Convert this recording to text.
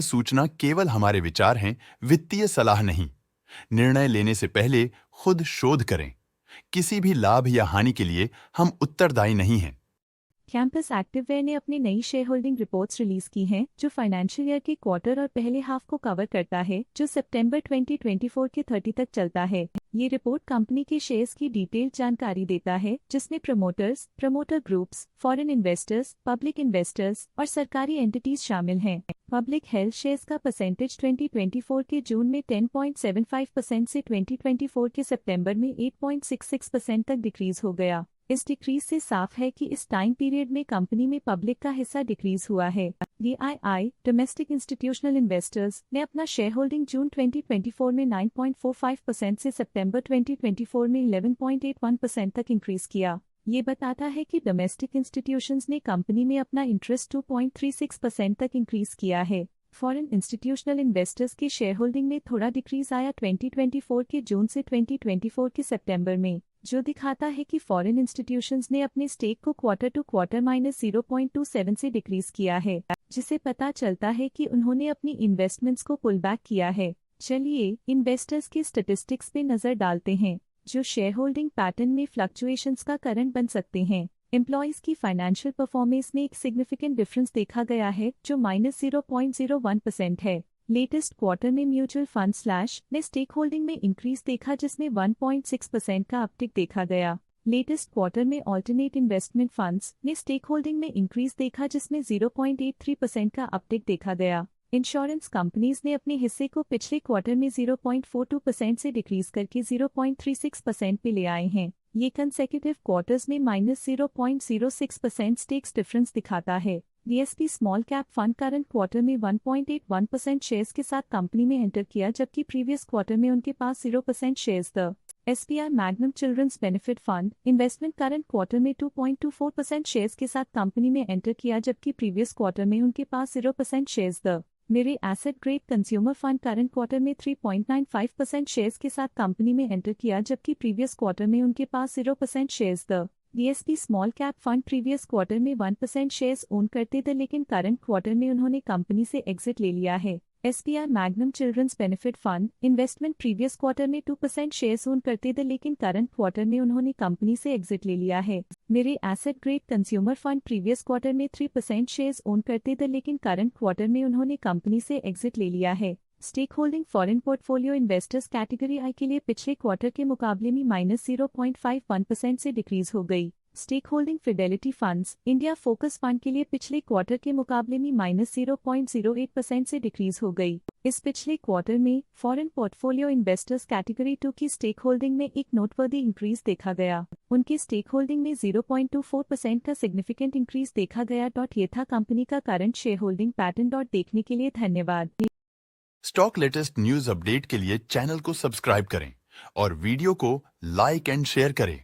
सूचना केवल हमारे विचार हैं, वित्तीय सलाह नहीं। निर्णय लेने से पहले खुद शोध करें। किसी भी लाभ या हानि के लिए हम उत्तरदायी नहीं हैं। कैंपस एक्टिववेयर ने अपनी नई शेयर होल्डिंग रिपोर्ट्स रिलीज की हैं, जो फाइनेंशियल ईयर के क्वार्टर और पहले हाफ को कवर करता है, जो सितंबर 2024 के 30 तक चलता है। ये रिपोर्ट कंपनी के शेयर्स की डिटेल्ड जानकारी देता है, जिसमें promoters, promoter groups, foreign investors, public investors और सरकारी एंटिटीज शामिल हैं। पब्लिक हेल्थ शेयर्स का परसेंटेज 2024 के जून में 10.75% से 2024 के सितंबर में 8.66% तक डिक्रीज हो गया। इस डिक्रीज से साफ है कि इस टाइम पीरियड में कंपनी में पब्लिक का हिस्सा डिक्रीज हुआ है। DII डोमेस्टिक इंस्टीट्यूशनल इन्वेस्टर्स ने अपना शेयर होल्डिंग जून 2024 में 9.45% से सितंबर 2024 में 11.81% तक इंक्रीज किया। ये बताता है कि डोमेस्टिक इंस्टीट्यूशंस ने कंपनी में अपना इंटरेस्ट 2.36% तक इंक्रीज किया है। फॉरेन इंस्टीट्यूशनल इन्वेस्टर्स की शेयर होल्डिंग में थोड़ा डिक्रीज आया 2024 के जून से 2024 के सितंबर में, जो दिखाता है कि फॉरेन इंस्टीट्यूशंस ने अपने स्टेक को क्वार्टर टू क्वार्टर -0.27 से डिक्रीज किया है, जिसे पता चलता है कि उन्होंने अपनी इन्वेस्टमेंट्स को पुल बैक किया है। चलिए इन्वेस्टर्स के स्टैटिस्टिक्स पे नजर डालते हैं, जो शेयर होल्डिंग पैटर्न में फ्लक्चुएशंस का कारण बन सकते हैं। एम्प्लॉयज की फाइनेंशियल परफॉर्मेंस में एक सिग्निफिकेंट डिफरेंस देखा गया है, जो -0.01% है। लेटेस्ट क्वार्टर में म्यूचुअल फंड स्लैश ने स्टेक होल्डिंग में इंक्रीज देखा, जिसमें 1.6% का अपटिक देखा गया। लेटेस्ट क्वार्टर में ऑल्टरनेट इन्वेस्टमेंट फंड्स ने स्टेक होल्डिंग में इंक्रीज देखा, जिसमें 0.83% का अपटिक देखा गया। इंश्योरेंस कंपनीज ने अपने हिस्से को पिछले क्वार्टर में 0.42% से डिक्रीज करके 0.36% पे ले आए हैं। ये कंसेक्यूटिव क्वार्टर्स में -0.06% स्टेक्स डिफरेंस दिखाता है। DSP small cap fund current quarter में 1.81% शेयर्स के साथ कंपनी में एंटर किया, जबकि प्रीवियस क्वार्टर में उनके पास 0% shares the SBI Magnum children's benefit fund investment current quarter में 2.24% शेयर्स के साथ कंपनी में एंटर किया, जबकि प्रीवियस क्वार्टर में उनके पास 0% शेयर्स द मेरे asset grade consumer fund current quarter में 3.95% शेयर्स के साथ कंपनी में एंटर किया, जबकि प्रीवियस क्वार्टर में उनके पास 0% shares the DSP small cap fund previous quarter में 1% शेयर्स ओन करते थे, लेकिन करंट क्वार्टर में उन्होंने कंपनी से एग्जिट ले लिया है। SBI Magnum children's benefit fund investment previous quarter में 2% शेयर्स ओन करते थे, लेकिन करंट क्वार्टर में उन्होंने कंपनी से एग्जिट ले लिया है। मेरे asset grade consumer fund previous quarter में 3% शेयर्स ओन करते थे, लेकिन करंट क्वार्टर में उन्होंने कंपनी से एग्जिट ले लिया है। Stake holding foreign portfolio investors category I के लिए पिछले क्वार्टर के मुकाबले में -0.51% से डिक्रीज हो गई। Stake holding Fidelity funds India focus fund के लिए पिछले क्वार्टर के मुकाबले में -0.08% से डिक्रीज हो गई। इस पिछले क्वार्टर में फॉरेन पोर्टफोलियो इन्वेस्टर्स कैटेगरी 2 की स्टेक होल्डिंग में एक नोटवर्दी इंक्रीज देखा गया। उनकी स्टेक होल्डिंग में 0.24% का सिग्निफिकेंट इंक्रीज देखा गया। ये था कंपनी का करंट शेयर होल्डिंग पैटर्न। देखने के लिए धन्यवाद। स्टॉक लेटेस्ट न्यूज अपडेट के लिए चैनल को सब्सक्राइब करें और वीडियो को लाइक एंड शेयर करें।